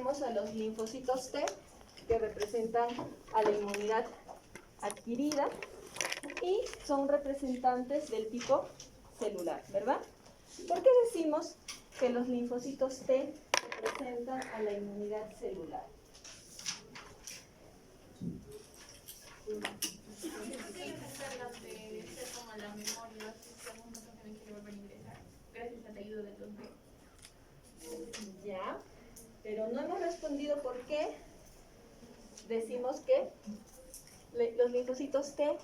tenemos a los linfocitos T, que representan a la inmunidad adquirida y son representantes del tipo celular, ¿verdad? ¿Por qué decimos que los linfocitos T representan a la inmunidad celular? Porque ellos se encargan de ser como la memoria, si algún dato también quiere volver a ingresar, gracias al ayuda de los B. Ya, pero no hemos respondido por qué decimos que los linfocitos T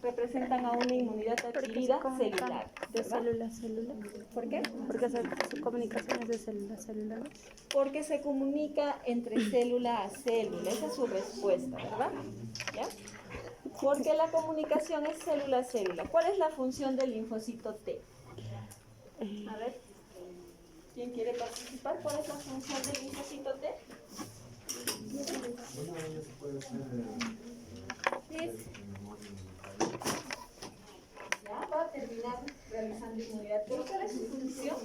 representan a una inmunidad adquirida celular. De célula a célula. ¿Por qué? Porque su comunicación es de célula a célula, ¿no? Porque se comunica entre célula a célula. Esa es su respuesta, ¿verdad? ¿Ya? Porque la comunicación es célula a célula. ¿Cuál es la función del linfocito T? A ver, ¿quién quiere participar? ¿Cuál es la función del linfocito T? Ya, va a terminar realizando inmunidad. ¿Pero cuál es su función?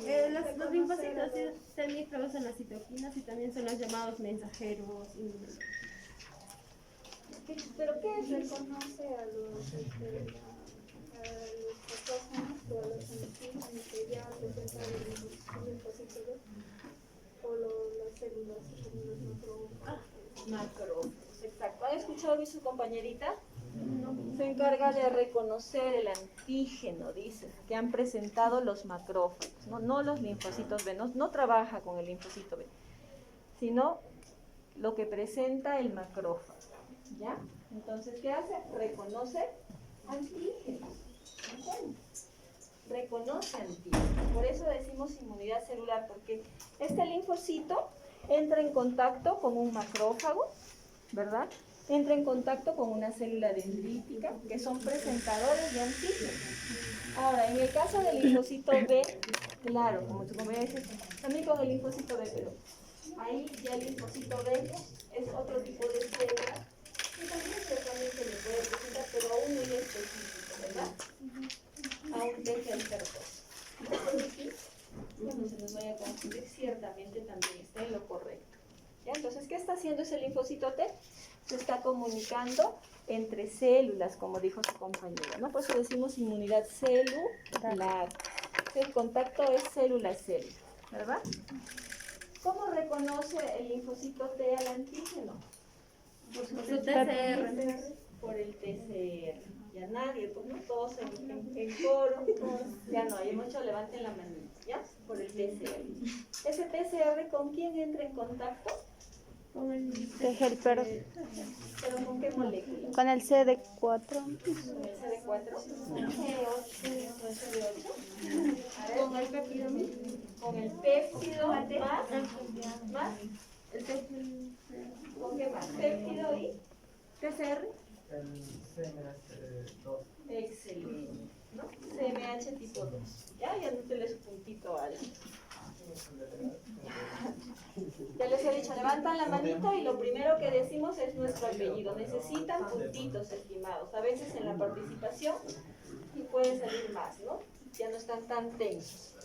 Los linfocitos también producen las citoquinas y también son los llamados mensajeros inmunológicos. ¿Pero qué es eso? Reconoce a los patógenos o a los antígenos que ya presentan el linfocito o las células Macrófagos, exacto. ¿Ha escuchado bien su compañerita? Se encarga de reconocer el antígeno, dice, que han presentado los macrófagos, no los linfocitos B, no trabaja con el linfocito B, sino lo que presenta el macrófago, ¿ya? Entonces, ¿qué hace? Reconoce antígenos, ¿entiendes? Reconoce antígenos, por eso decimos inmunidad celular, porque este linfocito entra en contacto con un macrófago, ¿verdad? Entra en contacto con una célula dendrítica, que son presentadores de antígenos. Ahora, en el caso del linfocito B, claro, como tu compañera dice, también con el linfocito B, pero ahí ya el linfocito B es otro tipo de célula, que también ciertamente le puede presentar, pero aún muy específico, ¿verdad? A un TGL02. No se nos vaya a confundir, ciertamente también está en lo correcto. ¿Ya? Entonces, ¿qué está haciendo ese linfocito T? Se está comunicando entre células, como dijo su compañera, ¿no? Por eso decimos inmunidad celular. El contacto es célula a célula, ¿verdad? ¿Cómo reconoce el linfocito T al antígeno? Por su TCR. Por el TCR. Ya nadie, pues no todos en coro, ya no, hay mucho, levanten la manita, ¿ya? Por el TCR. ¿Ese TCR con quién entra en contacto? Con el Helper. ¿Pero con qué molécula? Con el CD4. ¿Con el CD4? ¿Con el CD8? Con el péptido. ¿Con el péptido más? ¿Con qué más? ¿Péptido y TCR? El CMH2. Excelente, ¿no? CMH tipo 2. Ya anótele su puntito al. Ya les he dicho, levantan la manito y lo primero que decimos es nuestro apellido. Necesitan puntitos, estimados. A veces en la participación y puede salir más, ¿no? Ya no están tan tensos.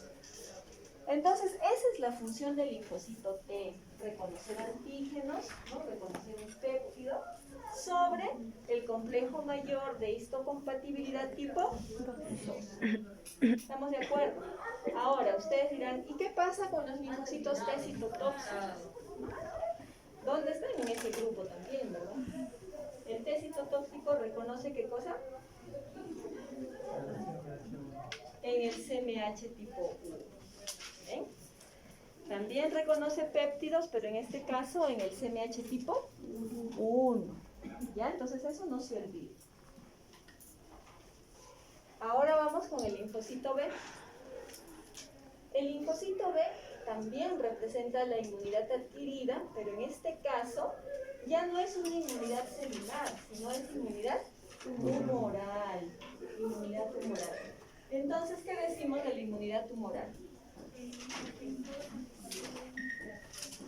Entonces, esa es la función del linfocito T, reconocer antígenos, ¿no? Reconocer un péptido sobre el complejo mayor de histocompatibilidad tipo 2. ¿Estamos de acuerdo? Ahora, ustedes dirán, ¿y qué pasa con los linfocitos T citotóxicos? ¿Dónde están? En ese grupo también, ¿verdad? El T citotóxico reconoce ¿qué cosa? En el CMH tipo 1. ¿Ven? También reconoce péptidos, pero en este caso en el CMH tipo 1. ¿Ya? Entonces eso no se olvide. Ahora vamos con el linfocito B. El linfocito B también representa la inmunidad adquirida, pero en este caso ya no es una inmunidad celular, sino es inmunidad tumoral. Inmunidad tumoral. Entonces, ¿qué decimos de la inmunidad tumoral?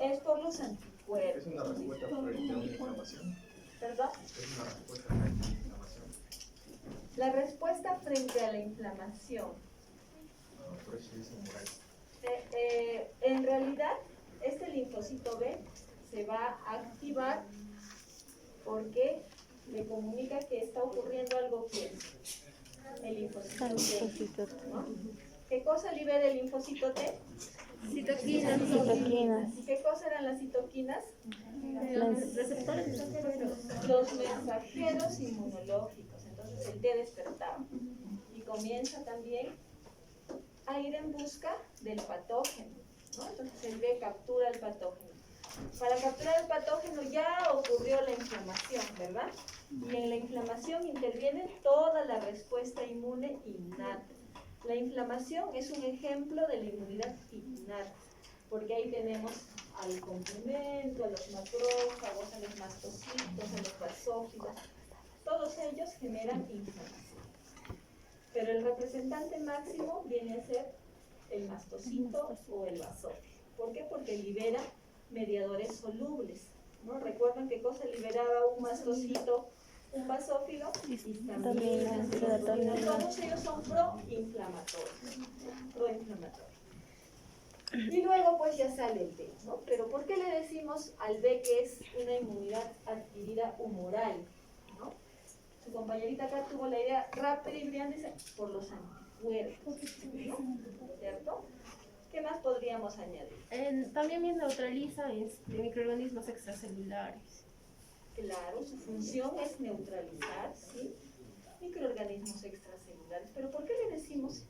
Es por los anticuerpos. Es una respuesta frente a una inflamación. ¿Perdón? Es una respuesta frente a una inflamación. La respuesta frente a la inflamación. Por eso dice moral. En realidad, este linfocito B se va a activar porque le comunica que está ocurriendo algo que el linfocito T, ¿no? ¿Qué cosa libera el linfocito T? Citoquinas. Citoquinas. ¿Qué cosa eran las citoquinas? Los receptores mensajeros. Los mensajeros inmunológicos. Entonces el T despertaba y comienza también a ir en busca del patógeno, ¿no? Entonces el B captura el patógeno. Para capturar el patógeno ya ocurrió la inflamación, ¿verdad? Y en la inflamación interviene toda la respuesta inmune innata. La inflamación es un ejemplo de la inmunidad innata, porque ahí tenemos al complemento, a los macrófagos, a los mastocitos, a los basófilos. Todos ellos generan inflamación. Pero el representante máximo viene a ser el mastocito o el basófilo. ¿Por qué? Porque libera mediadores solubles, ¿no? ¿Recuerdan qué cosa liberaba un mastocito, un basófilo? Histamina, serotonina. Todos ellos son proinflamatorios. Y luego pues ya sale el B, ¿no? Pero ¿por qué le decimos al B que es una inmunidad adquirida humoral? ¿No? Su compañerita acá tuvo la idea rápida y brillante por los anticuerpos, ¿no? ¿Cierto? ¿Qué más podríamos añadir? También bien neutraliza microorganismos extracelulares. Claro, su función es neutralizar, ¿sí? Microorganismos extracelulares. ¿Pero por qué le decimos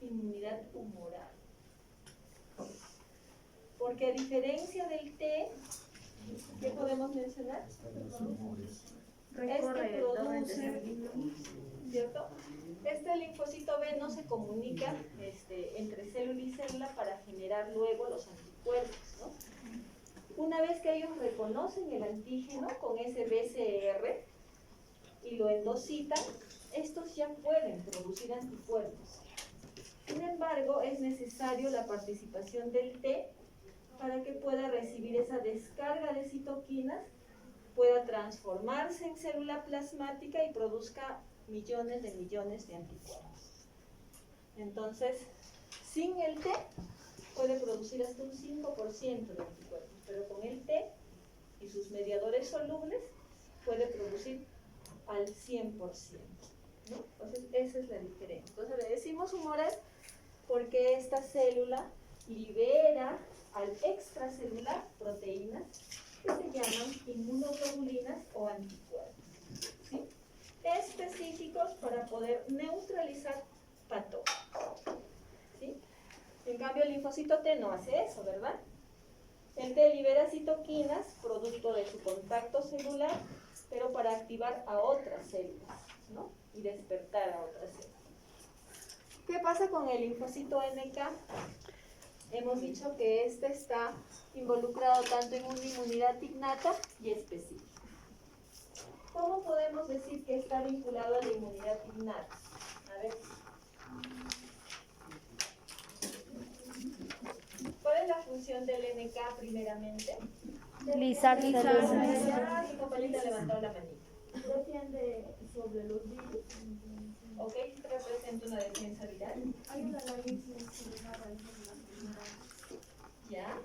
inmunidad humoral? Porque a diferencia del T, ¿qué podemos mencionar? Este produce, ¿cierto? Este linfocito B no se comunica entre célula y célula para generar luego los anticuerpos, ¿no? Una vez que ellos reconocen el antígeno con ese BCR y lo endocitan, estos ya pueden producir anticuerpos. Sin embargo, es necesario la participación del T para que pueda recibir esa descarga de citoquinas, pueda transformarse en célula plasmática y produzca millones de anticuerpos. Entonces, sin el T puede producir hasta un 5% de anticuerpos, pero con el T y sus mediadores solubles puede producir al 100%, ¿no? Entonces, esa es la diferencia. Entonces, le decimos humoral porque esta célula libera al extracelular proteínas que se llaman inmunoglobulinas o anticuerpos, ¿sí? Específicos para poder neutralizar patógenos, ¿sí? En cambio, el linfocito T no hace eso, ¿verdad? El T libera citoquinas, producto de su contacto celular, pero para activar a otras células, ¿no? Y despertar a otras células. ¿Qué pasa con el linfocito NK? Hemos dicho que este está involucrado tanto en una inmunidad innata y específica. ¿Cómo podemos decir que está vinculado a la inmunidad innata? A ver. ¿Cuál es la función del NK primeramente? Lisar células. Ya, mi compañera levantó la manita. Defiende sobre los virus. ¿Ok? Representa una defensa viral. Ayuda a la inflamación natural. ¿Ya?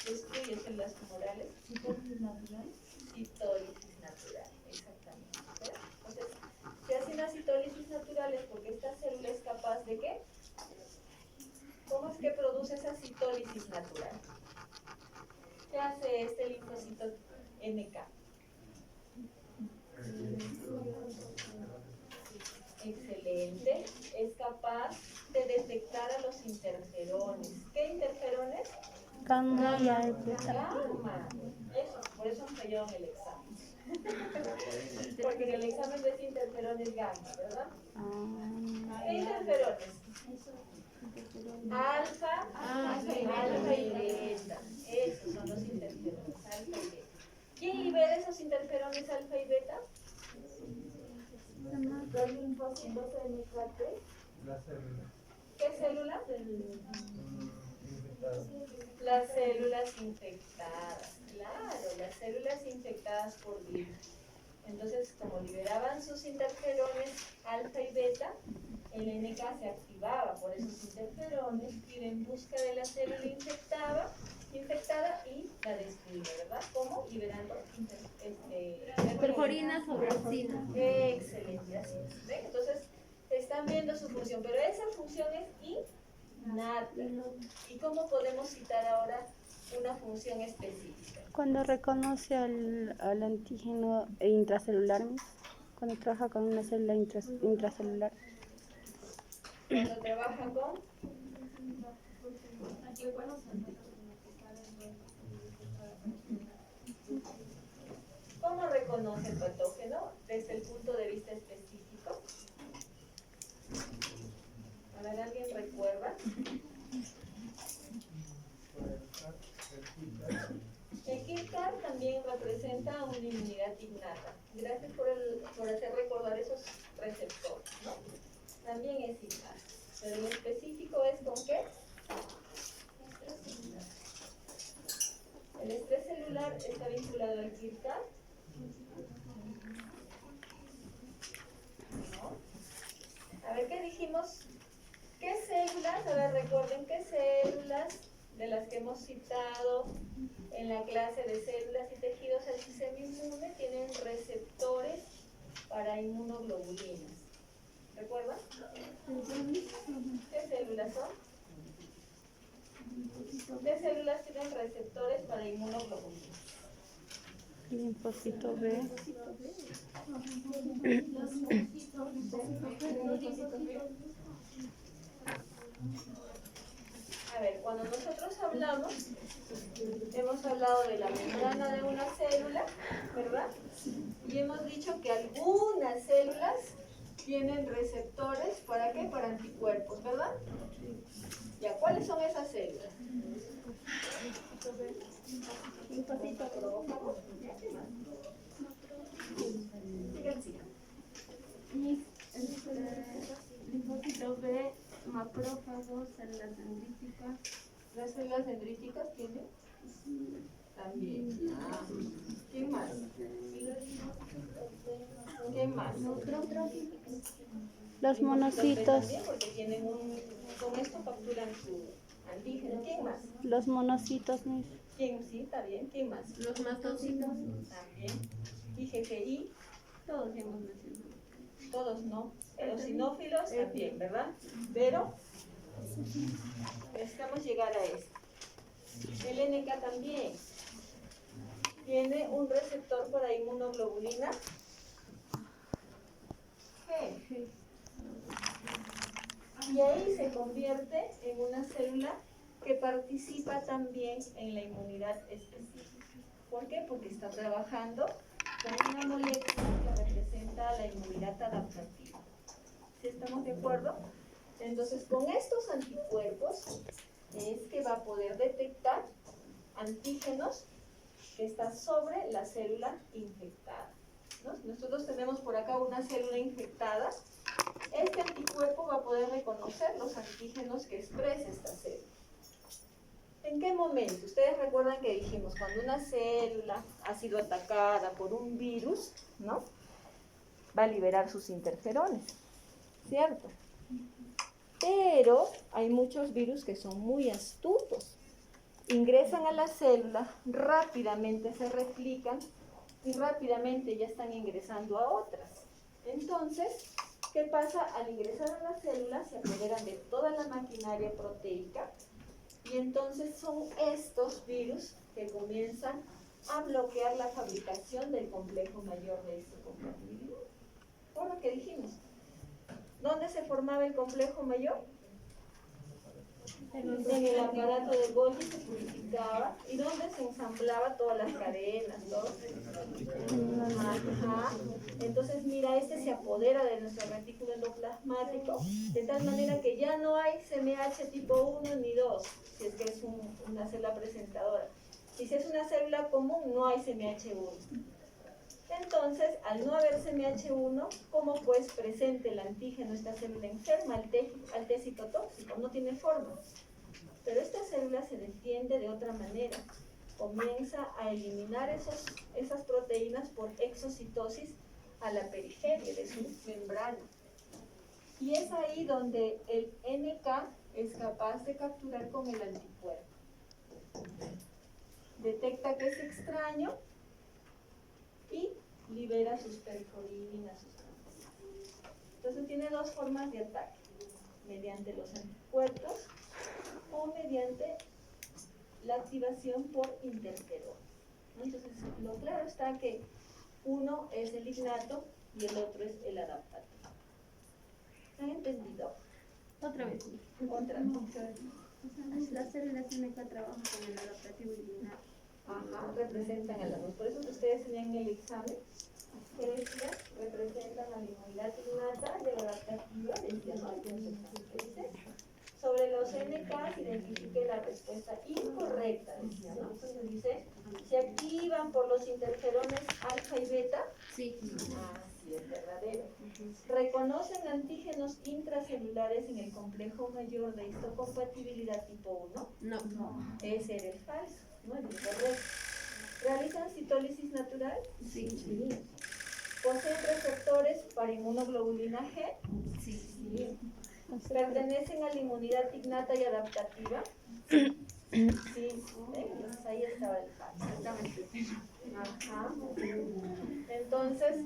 Destruye células tumorales. Citólisis natural. Citólisis natural, exactamente. ¿Verdad? Entonces, se hace una citólisis natural es porque esta célula es capaz de ¿qué? ¿Cómo es que produce esa citólisis natural? ¿Qué hace este linfocito NK? Excelente. Es capaz de detectar a los interferones. ¿Qué interferones? Gamma y alfa. Gamma. Eso, por eso han fallado en el examen. Porque en el examen ves interferones gamma, ¿verdad? ¿Qué interferones? Alfa y beta. Esos son los interferones, alfa y beta. ¿Quién libera esos interferones alfa y beta? Los linfocitos NK. La célula. ¿Qué célula? Infectada. Las células infectadas. Claro, las células infectadas por virus. Entonces, como liberaban sus interferones alfa y beta, el NK se activaba por esos interferones, iba en busca de la célula infectada y la destruía, ¿verdad? ¿verdad? ¿Cómo? Liberando Perforina sobre orcina. Excelente, así es. ¿Ven? Entonces, están viendo su función, pero esa función es innata. ¿Y cómo podemos citar ahora una función específica? Cuando reconoce al antígeno intracelular, cuando trabaja con una célula intracelular. Cuando trabaja con ¿cómo reconoce el patógeno desde el punto de vista específico? A ver, ¿alguien recuerda? El KIRKAR también representa una inmunidad innata. Gracias por hacer recordar esos receptores, ¿no? También es innata. Pero en específico es con qué? El estrés celular está vinculado al KIRKAR. ¿No? A ver, ¿qué dijimos? ¿Qué células? A ver, recuerden, ¿qué células de las que hemos citado en la clase de células y tejidos del sistema inmune tienen receptores para inmunoglobulinas? ¿Recuerdan? ¿Qué células son? ¿Qué células tienen receptores para inmunoglobulinas? Linfocito B. A ver, cuando nosotros hablamos, hemos hablado de la membrana de una célula, ¿verdad? Y hemos dicho que algunas células tienen receptores, ¿para qué? Para anticuerpos, ¿verdad? Ya, ¿cuáles son esas células? Linfocito B, macrófagos, células dendríticas. ¿Las células dendríticas tienen? También. Ah. ¿Quién más? ¿Quién más? Los monocitos. También porque tienen con esto capturan su antígeno. ¿Quién más? Los monocitos, Miss. ¿Quién? Sí, está bien. ¿Quién más? Los mastocitos. También. IgGI, Todos hemos mencionado. todos no. Los sinófilos también, ¿verdad? Pero necesitamos llegar a esto. El NK también tiene un receptor para inmunoglobulina G. Y ahí se convierte en una célula que participa también en la inmunidad específica. ¿Por qué? Porque está trabajando con una molécula que representa la inmunidad adaptativa. ¿Sí estamos de acuerdo? Entonces, con estos anticuerpos es que va a poder detectar antígenos que están sobre la célula infectada, ¿no? Nosotros tenemos por acá una célula infectada. Este anticuerpo va a poder reconocer los antígenos que expresa esta célula. ¿En qué momento? Ustedes recuerdan que dijimos, cuando una célula ha sido atacada por un virus, ¿no? Va a liberar sus interferones, ¿cierto? Pero hay muchos virus que son muy astutos. Ingresan a la célula, rápidamente se replican y rápidamente ya están ingresando a otras. Entonces, ¿qué pasa? Al ingresar a la célula se apoderan de toda la maquinaria proteica y entonces son estos virus que comienzan a bloquear la fabricación del complejo mayor de este compatibilidad. Por lo que dijimos, ¿dónde se formaba el complejo mayor? En el aparato de Golgi se purificaba y donde se ensamblaba todas las cadenas, ¿no? Ajá. Entonces, mira, este se apodera de nuestro retículo endoplasmático de tal manera que ya no hay CMH tipo 1 ni 2, si es que es una célula presentadora. Y si es una célula común, no hay CMH1. Entonces, al no haber CMH1, ¿cómo pues presente el antígeno esta célula enferma al T citotóxico? No tiene forma. Pero esta célula se defiende de otra manera. Comienza a eliminar esas proteínas por exocitosis a la periferia de su membrana. Y es ahí donde el NK es capaz de capturar con el anticuerpo. detecta que es extraño y libera sus perforilinas, sus anticuerpos. Entonces tiene dos formas de ataque, mediante los anticuerpos o mediante la activación por interferón. Entonces, lo claro está que uno es el innato y el otro es el adaptativo. ¿Han entendido? Otra vez. Otra. Las células NK trabajan con el adaptativo y el innato. Ajá, representan a las dos. Por eso que ustedes tenían en el examen, que decía, representan a la inmunidad innata y a la adaptativa, decía, ¿no? Entonces, ¿qué dice? Sobre los NK identifique la respuesta incorrecta, decía, ¿no? Entonces dice, se activan por los interferones alfa y beta. Sí. Ah, sí, es verdadero. Reconocen antígenos intracelulares en el complejo mayor de histocompatibilidad tipo 1. No. Ese era el falso, ¿no? El incorrecto. ¿Realizan citólisis natural? Sí. ¿Poseen receptores para inmunoglobulina G? Sí. ¿Pertenecen a la inmunidad innata y adaptativa? Sí. Entonces ahí estaba el falso. Ajá. Entonces,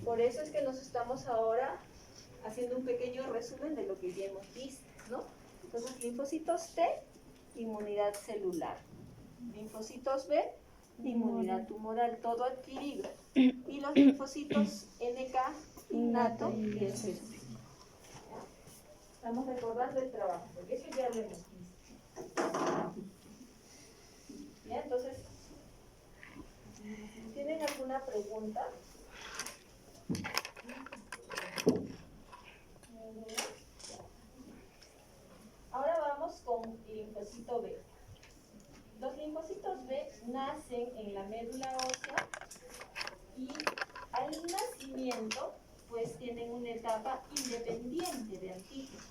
por eso es que nos estamos ahora haciendo un pequeño resumen de lo que ya hemos visto, ¿no? Entonces, linfocitos T, inmunidad celular. Linfocitos B, inmunidad tumoral, todo adquirido. Y los linfocitos NK, innato y específico. Estamos recordando el trabajo, porque eso ya lo hemos visto. ¿Ya? Entonces, ¿tienen alguna pregunta? Ahora vamos con el linfocito B. Los linfocitos B nacen en la médula ósea y al nacimiento pues tienen una etapa independiente de antígenos.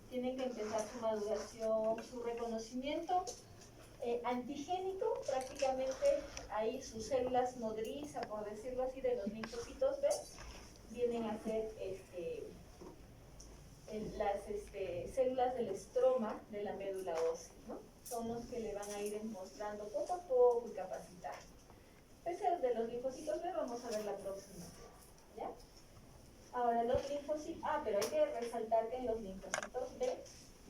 Tienen que empezar su maduración, su reconocimiento antigénico, prácticamente ahí sus células nodriza, por decirlo así, de los linfocitos B, vienen a ser las células del estroma de la médula ósea, ¿no? Son los que le van a ir mostrando poco a poco y capacitar. Ese de los linfocitos B vamos a ver la próxima, ¿ya? Ahora los linfocitos, pero hay que resaltar que los linfocitos B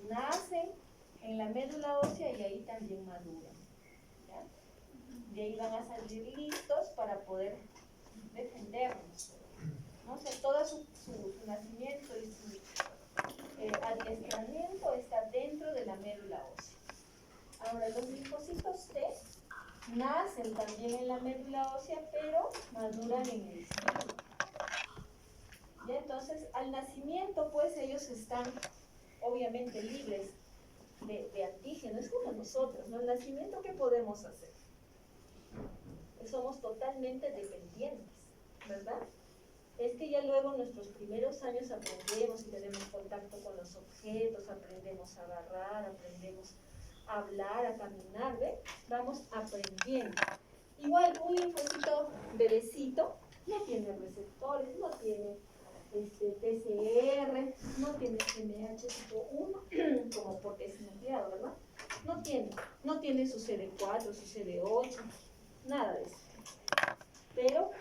nacen en la médula ósea y ahí también maduran, ¿ya? De ahí van a salir listos para poder defendernos, ¿no? O sea, todo su nacimiento y su adiestramiento está dentro de la médula ósea. Ahora, los linfocitos T nacen también en la médula ósea, pero maduran en el cielo. ¿Ya? Entonces, al nacimiento, pues ellos están obviamente libres de antígenos, es como nosotros, ¿no? Al nacimiento, ¿qué podemos hacer? Somos totalmente dependientes, ¿verdad? Es que ya luego en nuestros primeros años aprendemos y tenemos contacto con los objetos, aprendemos a agarrar, aprendemos a hablar, a caminar, ¿ve? Vamos aprendiendo. Igual un linfocito bebecito no tiene receptores, no tiene TCR, no tiene CMH tipo 1, como porque es nucleado, ¿verdad? No tiene su CD4, su CD8, nada de eso. Pero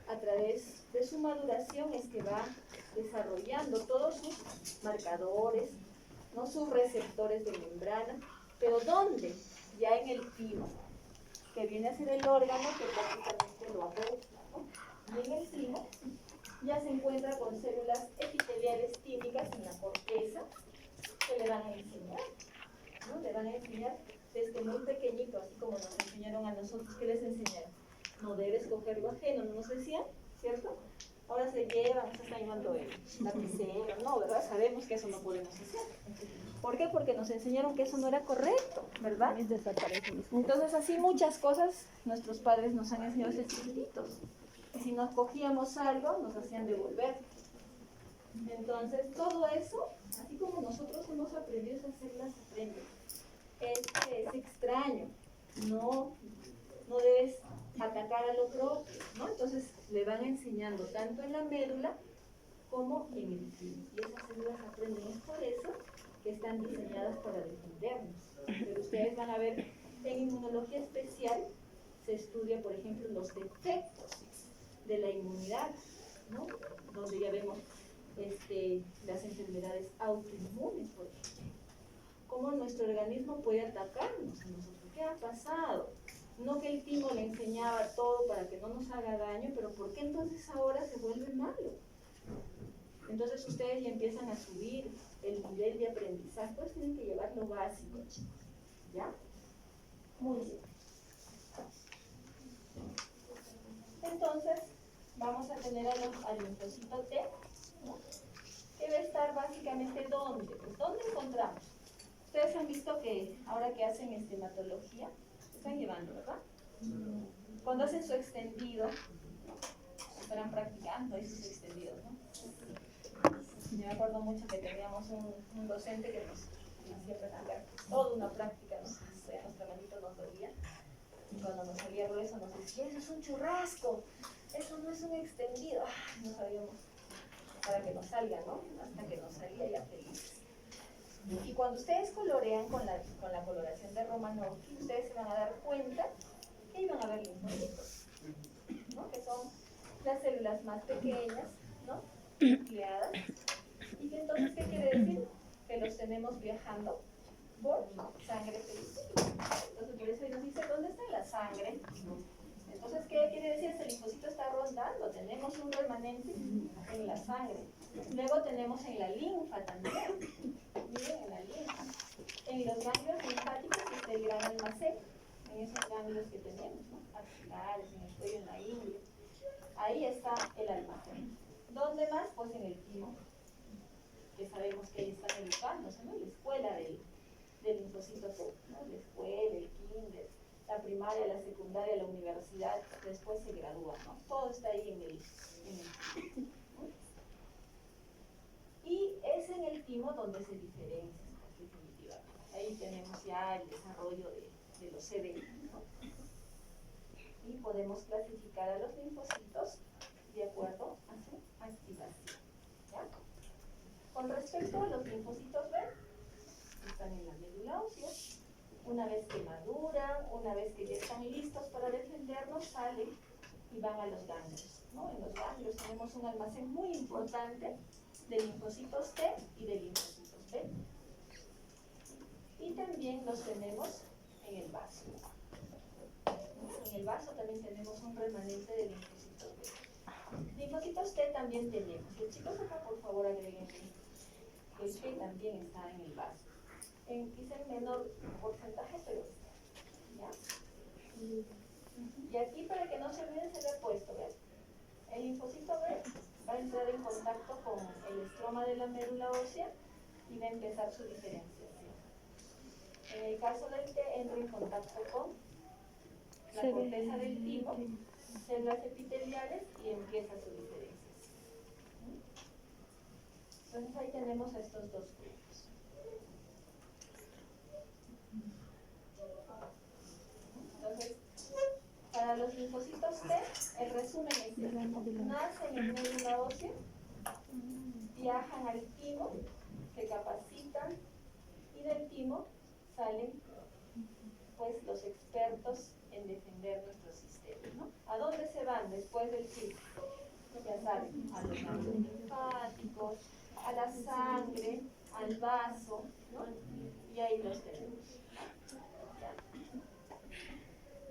a través de su maduración es que va desarrollando todos sus marcadores, no sus receptores de membrana, pero ¿dónde? Ya en el timo, que viene a ser el órgano que prácticamente lo adopta, ¿no? Y en el timo ya se encuentra con células epiteliales tímicas en la corteza que le van a enseñar, ¿no? Le van a enseñar desde muy pequeñito, así como nos enseñaron a nosotros. ¿Qué les enseñaron? No debes coger lo ajeno, ¿no nos decían? ¿Cierto? Ahora se está llevando el lapicero, no, ¿verdad? Sabemos que eso no podemos hacer. ¿Por qué? Porque nos enseñaron que eso no era correcto, ¿verdad? Entonces así muchas cosas nuestros padres nos han enseñado desde chiquititos. Y si nos cogíamos algo, nos hacían devolver. Entonces todo eso, así como nosotros hemos aprendido, esas células aprenden. Es extraño, no debes atacar a lo propio, ¿no? Entonces le van enseñando tanto en la médula como en el timo. Y esas células aprenden, es por eso que están diseñadas para defendernos. Pero ustedes van a ver En inmunología especial se estudia, por ejemplo, los defectos de la inmunidad, ¿no? Donde ya vemos las enfermedades autoinmunes, por ejemplo. Cómo nuestro organismo puede atacarnos a nosotros. ¿Qué ha pasado? No que el timo le enseñaba todo para que no nos haga daño, pero ¿por qué entonces ahora se vuelve malo? Entonces ustedes ya empiezan a subir el nivel de aprendizaje, pues tienen que llevar lo básico, chicos. ¿Ya? Muy bien. Entonces, vamos a tener al linfocito T, ¿no? Que va a estar básicamente ¿dónde? Pues ¿dónde encontramos? Ustedes han visto que ahora que hacen hematología, están llevando, ¿verdad? Cuando hacen su extendido, estarán practicando ahí sus extendidos, ¿no? Yo me acuerdo mucho que teníamos un docente que nos hacía practicar toda una práctica, ¿no? O sea, nuestra manito nos dolía. Y cuando nos salía grueso nos decía, eso es un churrasco, eso no es un extendido. Ay, no sabíamos para que nos salga, ¿no? Hasta que nos salía ya feliz. Y cuando ustedes colorean con la coloración de Romanowski, ustedes se van a dar cuenta que iban a ver linfocitos, ¿no? Que son las células más pequeñas, ¿no? Nucleadas. Y que entonces, ¿qué quiere decir? Que los tenemos viajando por sangre periférica. Entonces, por eso nos dice, ¿dónde está la sangre? Entonces, ¿qué quiere decir? Este linfocito está rondando. Tenemos un remanente en la sangre. Luego tenemos en la linfa también. Miren, en la linfa. En los ganglios linfáticos está el gran almacén. En esos ganglios que tenemos, ¿no? Axilares, en el cuello, en la ingle. Ahí está el almacén. ¿Dónde más? Pues en el timo, que sabemos que ahí están educándose, ¿no? La escuela del linfocito T, ¿no? La escuela, el kinder, la primaria, la secundaria, la universidad, después se gradúa, ¿no? Todo está ahí en el timo, ¿no? Y es en el timo donde se diferencia, definitivamente. Ahí tenemos ya el desarrollo de los CDI, ¿no? Y podemos clasificar a los linfocitos de acuerdo a su activación, ¿ya? Con respecto a los linfocitos B, están en la médula ósea. Una vez que maduran, una vez que ya están listos para defendernos, salen y van a los ganglios, ¿no? En los ganglios tenemos un almacén muy importante de linfocitos T y de linfocitos B. Y también los tenemos en el vaso. En el vaso también tenemos un remanente de linfocitos B. Linfocitos T también tenemos. Los chicos acá, por favor, agreguen que el T también está en el vaso. Quizá en menor porcentaje, pero está. ¿Ya? Y aquí, para que no se olviden, se le ha puesto, ¿ves? El linfocito B va a entrar en contacto con el estroma de la médula ósea y va a empezar su diferenciación. En el caso del T, entra en contacto con la corteza del timo, células epiteliales, y empieza su diferenciación. Entonces ahí tenemos a estos dos grupos. Entonces, para los linfocitos T, el resumen es este. Nacen en médula ósea, viajan al timo, se capacitan, y del timo salen pues los expertos en defender nuestro sistema, ¿no? ¿A dónde se van después del ciclo? Ya saben, a los ganglios linfáticos, a la sangre, al vaso, ¿no? Y ahí los tenemos. ¿Ya?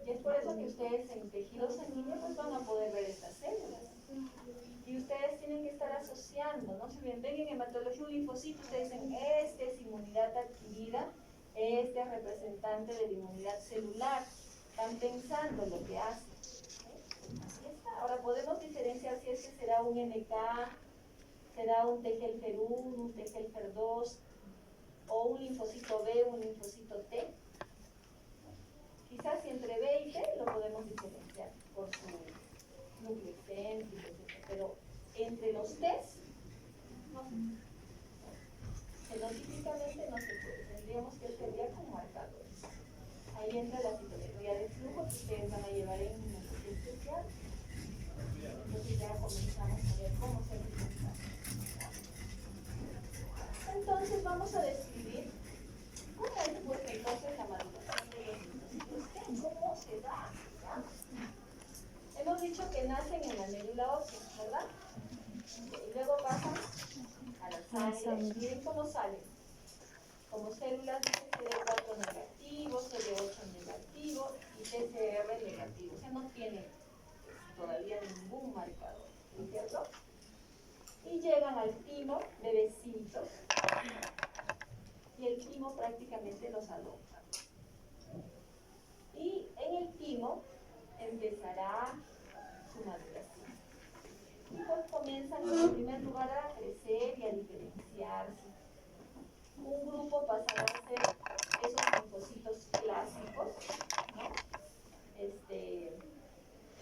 Y es por eso que ustedes en tejido sanguíneo pues van a poder ver estas células. Y ustedes tienen que estar asociando, ¿no? Si ven en hematología un linfocito, ustedes dicen, este es inmunidad adquirida, este es representante de la inmunidad celular. Están pensando lo que hacen. Así está. Ahora podemos diferenciar si este será un NK, será un T helfer 1, un T helfer 2, o un linfocito B, un linfocito T. Quizás si entre B y T lo podemos diferenciar por su núcleo céntrico, etc. Pero entre los T's, no se puede. Fenotípicamente no se puede. Tendríamos que estudiar con marcadores. Ahí entra la citometría de flujo que ustedes van a llevar en un enfoque especial. Entonces ya comenzamos a ver cómo se representa. Entonces vamos a describir cómo es pues entonces la maduración de los linfocitos. nacen en la médula ósea, ¿verdad? Y luego pasan a la sangre. Miren cómo salen. Como células de CD4 negativo, CD8 negativo y TCR negativo. O sea, no tienen todavía ningún marcador, ¿no es cierto? Y llegan al timo, bebecitos, y el timo prácticamente los adopta. Y en el timo empezará su maduración. Y pues comienzan en primer lugar a crecer y a diferenciarse. Un grupo pasará a ser esos linfocitos clásicos, ¿no?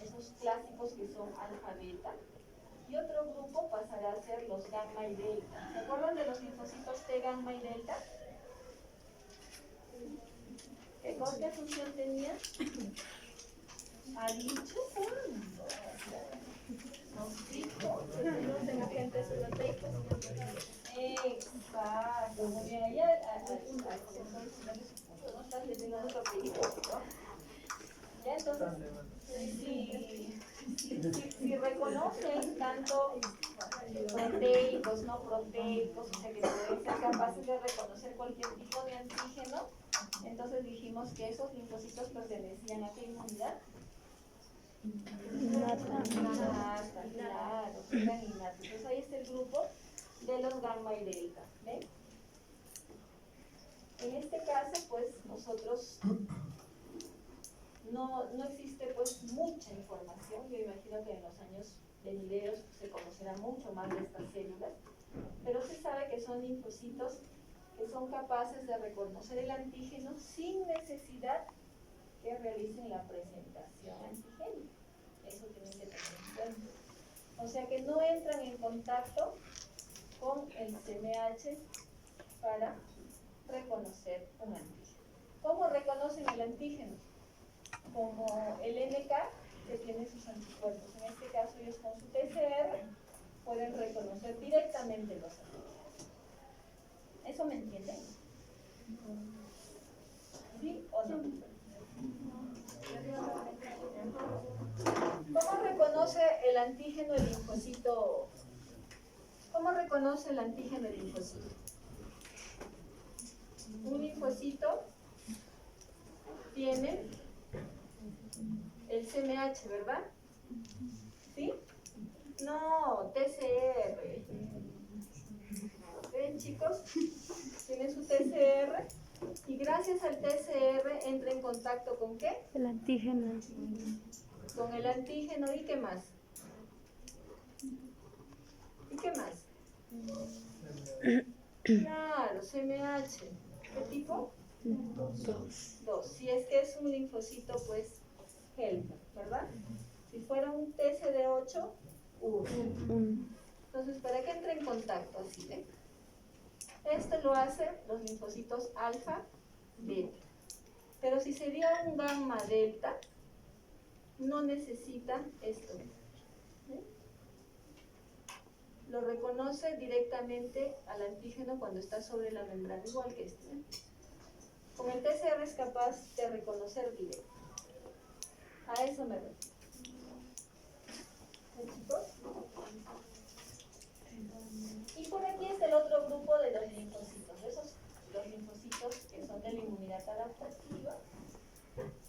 Esos clásicos que son alfa-beta. Y otro grupo pasará a ser los gamma y delta. ¿Se acuerdan de los linfocitos T, gamma y delta? ¿Qué función tenía? ¿Ha dicho? Producen agentes proteicos. Exacto. Muy bien. Allá, no estás leyendo otro película, ¿no? Ya, entonces, si reconocen tanto proteicos, no proteicos, o sea que pueden ser capaces de reconocer cualquier tipo de antígeno, entonces dijimos que esos linfocitos pertenecían a qué inmunidad. Innata, claro, eran innatos. Entonces ahí está el grupo de los gamma y delta, ¿ven? En este caso, pues, nosotros no existe pues mucha información. Yo imagino que en los años venideros se conocerá mucho más de estas células, pero se sabe que son linfocitos que son capaces de reconocer el antígeno sin necesidad que realicen la presentación antigénica. Eso tienen que tener en cuenta. O sea que no entran en contacto con el CMH para reconocer un antígeno. ¿Cómo reconocen el antígeno? Como el NK, que tiene sus anticuerpos. En este caso, ellos con su TCR pueden reconocer directamente los antígenos. ¿Eso me entienden? ¿Sí o no? ¿Cómo reconoce el antígeno el linfocito? ¿Cómo reconoce el antígeno el linfocito? Un linfocito tiene el CMH, ¿verdad? ¿Sí? No, TCR. ¿Ven, chicos? Tiene su TCR y gracias al TCR entra en contacto ¿con qué? El antígeno. Con el antígeno. ¿Y qué más? ¿Y qué más? Claro, CMH. ¿Qué tipo? 2. Si es que es un linfocito, pues, helper, ¿verdad? Si fuera un TCD8, 1. Entonces, ¿para qué entra en contacto así, ¿eh? Esto lo hacen los linfocitos alfa, beta. Pero si sería un gamma delta, no necesita esto. Lo reconoce directamente al antígeno cuando está sobre la membrana, igual que este. Con el TCR es capaz de reconocer directo. A eso me refiero. ¿Sí, chicos? Y por aquí está el otro grupo de los linfocitos. Los linfocitos que son de la inmunidad adaptativa.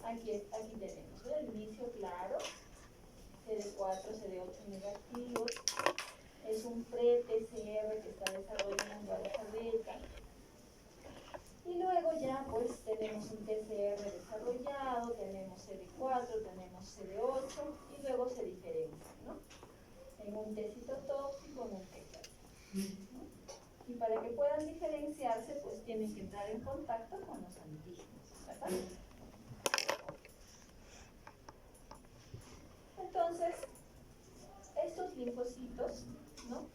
Aquí tenemos el inicio claro, CD4, CD8 negativos. Es un pre-TCR que está desarrollando alfa beta. Y luego ya pues tenemos un TCR desarrollado, tenemos CD4, tenemos CD8 y luego se diferencia, ¿no? En un T citotóxico, en un T clásico, ¿no? Y para que puedan diferenciarse pues tienen que entrar en contacto con los antígenos, ¿verdad? Entonces, estos linfocitos, ¿no?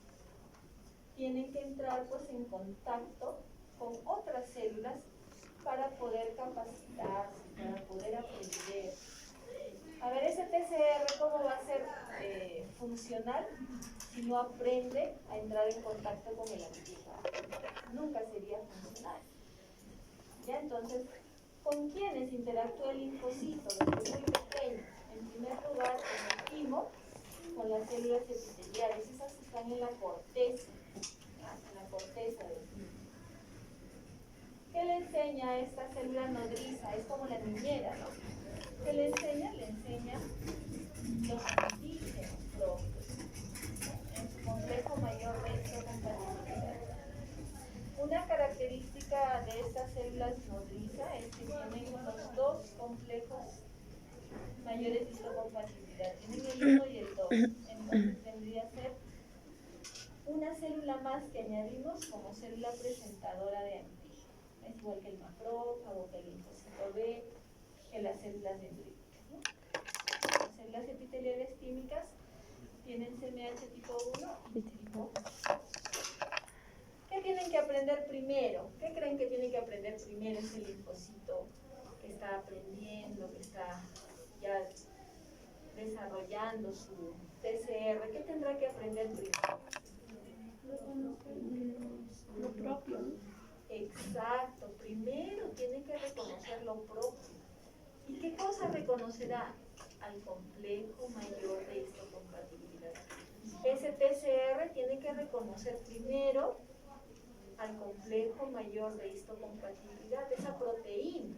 Tienen que entrar pues en contacto con otras células para poder capacitarse, para poder aprender. A ver, ese TCR, ¿cómo va a ser funcional si no aprende a entrar en contacto con el antígeno? Nunca sería funcional. ¿Ya? Entonces, ¿con quiénes interactúa el linfocito desde muy pequeño? En primer lugar, con el timo, en la corteza, en la corteza del timo. ¿Qué le enseña a esta célula nodriza? Es como la niñera, ¿no? ¿Qué le enseña? Le enseña los antígenos propios, en su complejo mayor de histocompatibilidad. Una característica de estas células nodriza es que tienen los dos complejos mayores de histocompatibilidad. Tienen el 1 y el 2. Entonces tendría que ser una célula más que añadimos como célula presentadora de antígeno. Es igual que el macrófago, que el linfocito B, que las células dendríticas, ¿no? Las células epiteliales tímicas tienen CMH tipo 1 y tipo 2. ¿Qué tienen que aprender primero? ¿Qué creen que tienen que aprender primero ese linfocito que está aprendiendo, que está ya desarrollando su TCR? ¿Qué tendrá que aprender primero? Lo propio, ¿no? Exacto, primero tiene que reconocer lo propio. ¿Y qué cosa reconocerá? Al complejo mayor de histocompatibilidad. Ese TCR tiene que reconocer primero al complejo mayor de histocompatibilidad, esa proteína.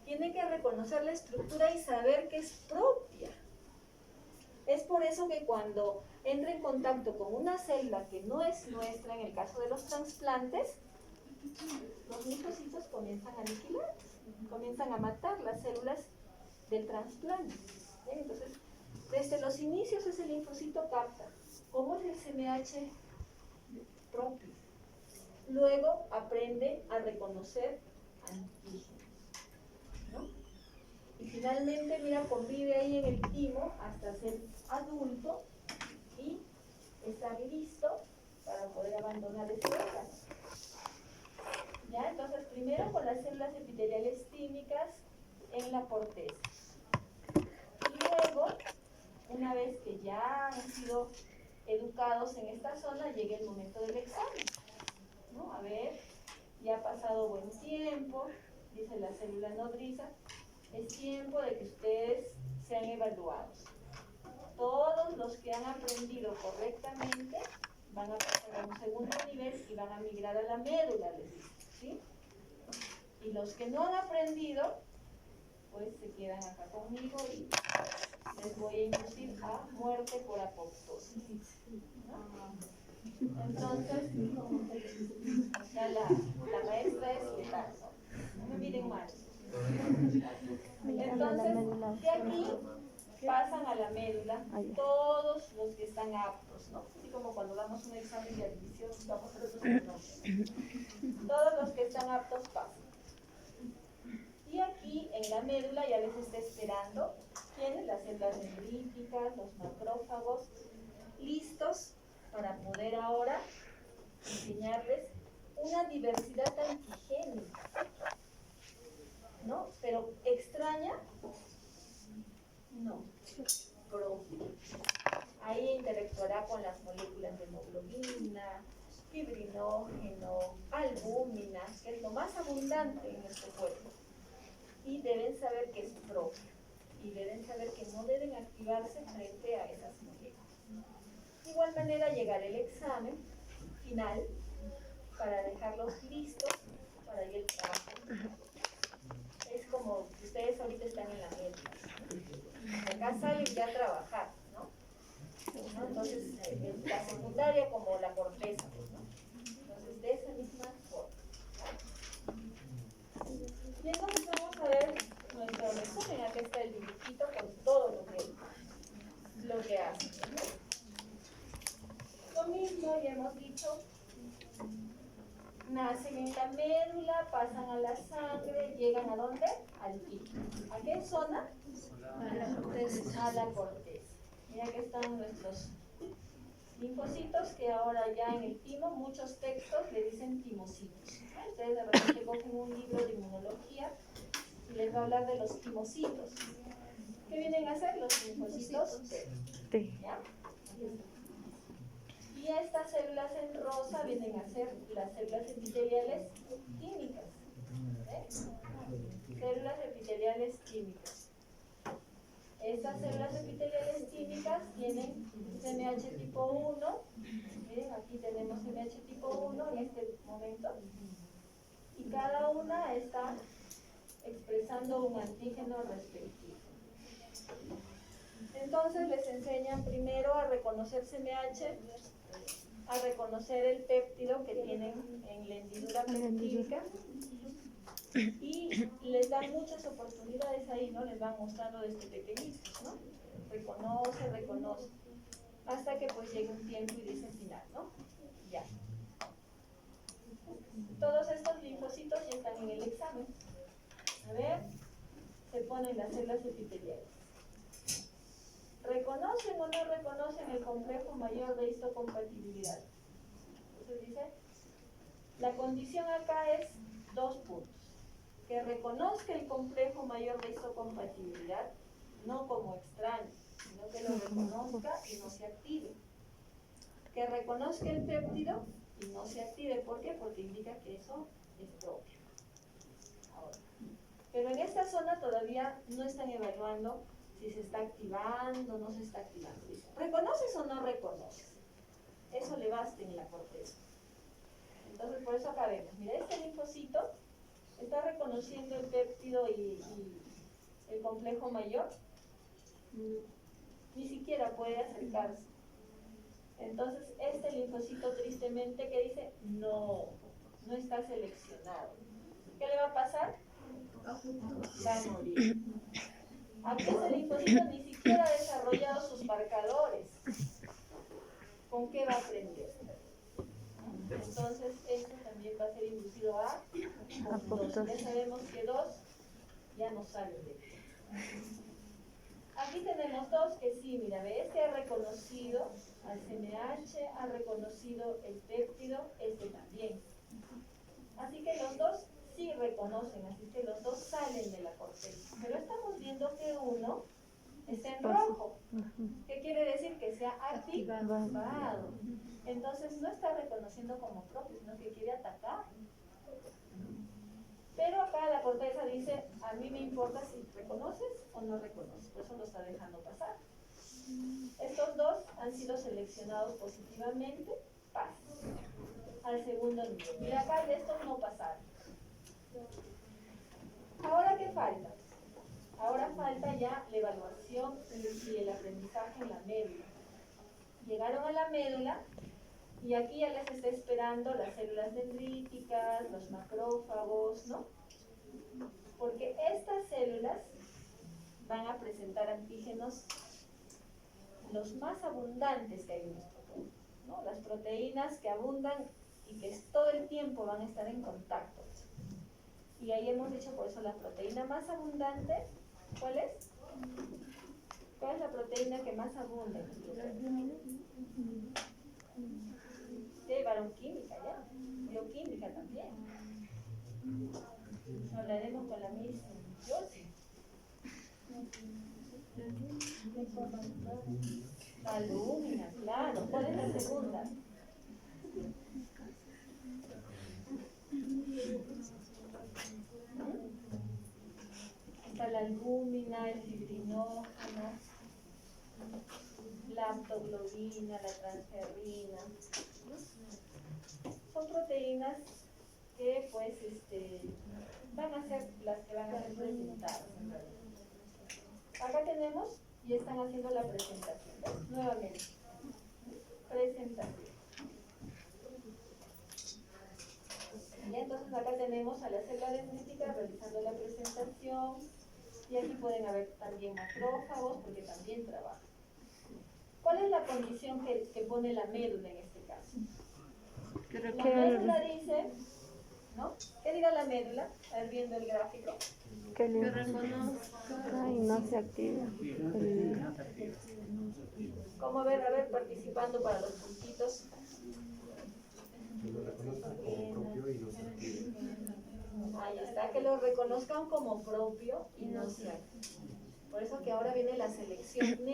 Tiene que reconocer la estructura y saber que es propia. Es por eso que cuando entra en contacto con una célula que no es nuestra, en el caso de los trasplantes, los linfocitos comienzan a aniquilar, comienzan a matar las células del trasplante. Entonces, desde los inicios ese linfocito capta cómo es el CMH propio. Luego aprende a reconocer antígenos, ¿no? Y finalmente, mira, convive ahí en el timo hasta ser adulto y estar listo para poder abandonar ese órgano. ¿Ya? Entonces, primero con las células epiteliales tímicas en la corteza. Y luego, una vez que ya han sido educados en esta zona, llega el momento del examen, ¿no? A ver, ya ha pasado buen tiempo, dice la célula nodriza, es tiempo de que ustedes sean evaluados. Todos los que han aprendido correctamente van a pasar a un segundo nivel y van a migrar a la médula, les dice, ¿sí? Y los que no han aprendido, pues se quedan acá conmigo y les voy a inducir a muerte por apoptosis, ¿no? Entonces, ya la maestra es letal, ¿no? No me miren mal. Entonces, de aquí pasan a la médula todos los que están aptos, ¿no? Así como cuando damos un examen de admisión, vamos a los todos los que están aptos pasan. Y aquí en la médula ya les está esperando ¿quiénes? Las células dendríticas, los macrófagos, listos para poder ahora enseñarles una diversidad antigénica, ¿no? Pero extraña, no, propia. Ahí interactuará con las moléculas de hemoglobina, fibrinógeno, albúmina, que es lo más abundante en nuestro cuerpo. Y deben saber que es propio. Y deben saber que no deben activarse frente a esas moléculas. De igual manera llegará el examen final para dejarlos listos para ir al trabajo. Es como que ustedes ahorita están en la médica, ¿no? Acá salen ya a trabajar, ¿no? Entonces, la secundaria como la corteza, ¿no? Entonces, de esa misma forma. Y entonces vamos a ver nuestro resumen. Acá está el dibujito con todo lo que hace, ¿no? Lo mismo, ya hemos dicho, nacen en la médula, pasan a la sangre, llegan ¿a dónde? Al timo. ¿A qué zona? A la corteza. A la corteza. Mira que están nuestros linfocitos, que ahora ya en el timo muchos textos le dicen timocitos. Ustedes de repente cogen un libro de inmunología y les va a hablar de los timocitos. ¿Qué vienen a hacer los linfocitos? T. ¿Ya? Y estas células en rosa vienen a ser las células epiteliales químicas. Células epiteliales químicas. Estas células epiteliales químicas tienen CMH tipo 1, miren, aquí tenemos CMH tipo 1 en este momento, y cada una está expresando un antígeno respectivo. Entonces les enseñan primero a reconocer CMH, a reconocer el péptido que tienen en la hendidura peptídica, y les dan muchas oportunidades ahí, ¿no? Les van mostrando desde pequeñitos, ¿no? Reconoce, hasta que pues llegue un tiempo y dicen final, ¿no? Ya. Todos estos linfocitos ya están en el examen. A ver, se ponen las células epiteliales. ¿Reconocen o no reconocen el complejo mayor de histocompatibilidad? Entonces dice, la condición acá es 2 puntos. Que reconozca el complejo mayor de histocompatibilidad, no como extraño, sino que lo reconozca y no se active. Que reconozca el péptido y no se active. ¿Por qué? Porque indica que eso es propio. Ahora, pero en esta zona todavía no están evaluando si se está activando o no se está activando. Dice, ¿reconoces o no reconoces? Eso le basta en la corteza. Entonces, por eso acá vemos, mira, este linfocito está reconociendo el péptido y el complejo mayor, ni siquiera puede acercarse. Entonces, este linfocito tristemente que dice, no está seleccionado. ¿Qué le va a pasar? Va a morir. Aquí este linfocito ni siquiera ha desarrollado sus marcadores. ¿Con qué va a aprender? Entonces, esto también va a ser inducido a apoptosis. Ya sabemos que 2 ya no sale de aquí. Aquí tenemos 2 que sí, mira, ve, este ha reconocido al CMH, ha reconocido el péptido, este también. Así que los 2 sí reconocen, así que los 2 salen de la corteza. Pero estamos viendo que uno está en rojo. ¿Qué quiere decir? Que se ha activado. Entonces no está reconociendo como propio, sino que quiere atacar. Pero acá la corteza dice, a mí me importa si reconoces o no reconoces, por eso lo está dejando pasar. Estos 2 han sido seleccionados positivamente, pasan al segundo nivel. Mira, acá de estos no pasaron. ¿Ahora qué falta? Ahora falta ya la evaluación y el aprendizaje en la médula. Llegaron a la médula y aquí ya les está esperando las células dendríticas, los macrófagos, ¿no? Porque estas células van a presentar antígenos los más abundantes que hay en nuestro cuerpo, ¿no? Las proteínas que abundan y que todo el tiempo van a estar en contacto. Y ahí hemos dicho, por eso la proteína más abundante, ¿cuál es? ¿Cuál es la proteína que más abunda en nuestro cuerpo? Sí, bioquímica ya, bioquímica también. Hablaremos con la misma Josie. La albúmina, claro. ¿Cuál es la segunda? Está la albúmina, el fibrinógeno, la aptoglobina, la transferrina. Son proteínas que pues van a ser las que van a ser presentadas en realidad. Acá tenemos y están haciendo la presentación. ¿Ves? Nuevamente. Presentación. Y entonces acá tenemos a la célula dendrítica realizando la presentación. Y aquí pueden haber también macrófagos porque también trabajan. ¿Cuál es la condición que pone la médula en este caso? La médula dice, ¿no? ¿Qué dirá la médula? A ver, viendo el gráfico. Que reconozca y no se activa. ¿Cómo? A ver, participando para los puntitos. Ahí está, que lo reconozcan como propio y no se active. Por eso que ahora viene la selección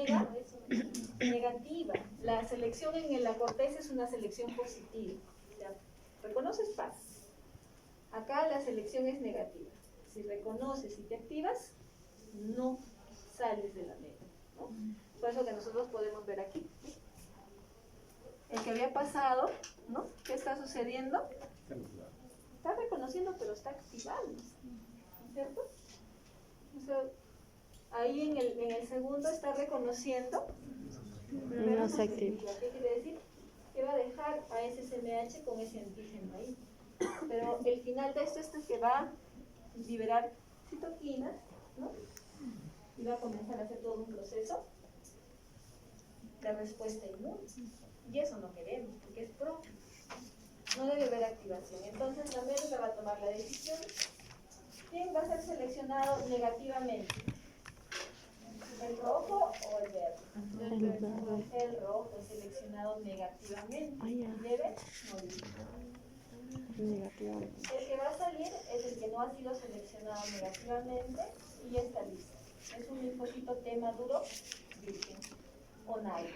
negativa. La selección en la corteza es una selección positiva. ¿Ya? ¿Reconoces? Paz. Acá la selección es negativa. Si reconoces y te activas, no sales de la médula, ¿no? Por eso que nosotros podemos ver aquí. el que había pasado, ¿no? ¿Qué está sucediendo? Está reconociendo, pero está activando, ¿cierto? O sea, ahí en el segundo está reconociendo, pero No se activa. ¿qué quiere decir? Que va a dejar a ese SMH con ese antígeno ahí. Pero el final de esto es que va a liberar citoquinas, ¿no? Y va a comenzar a hacer todo un proceso de respuesta inmune. Y eso no queremos, porque es propio. No debe haber activación. Entonces la médula va a tomar la decisión. ¿Quién va a ser seleccionado negativamente? ¿El rojo o el verde? El rojo es seleccionado negativamente. Y debe morir. Negativamente. El que va a salir es el que no ha sido seleccionado negativamente y ya está listo. Es un linfocito T maduro virgen o naive.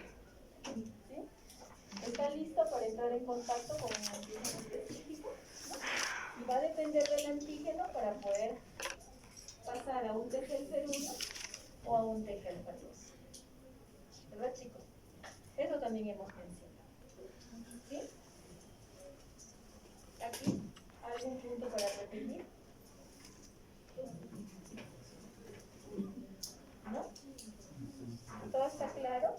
¿Sí? Está listo para entrar en contacto con un antígeno específico, ¿no? Y va a depender del antígeno para poder pasar a un TGL01 o a un TGL14. ¿Verdad, chicos? Eso también hemos mencionado. ¿Sí? Aquí, ¿algún punto para repetir? ¿No? ¿Todo está claro?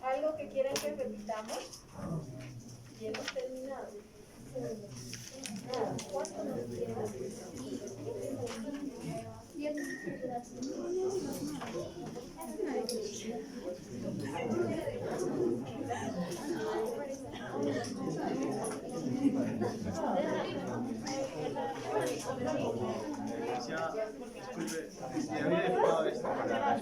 ¿Algo que quieran que repitamos? Y hemos terminado. Nada. ¿Cuánto nos queda? Disculpe, si había dejado esto para la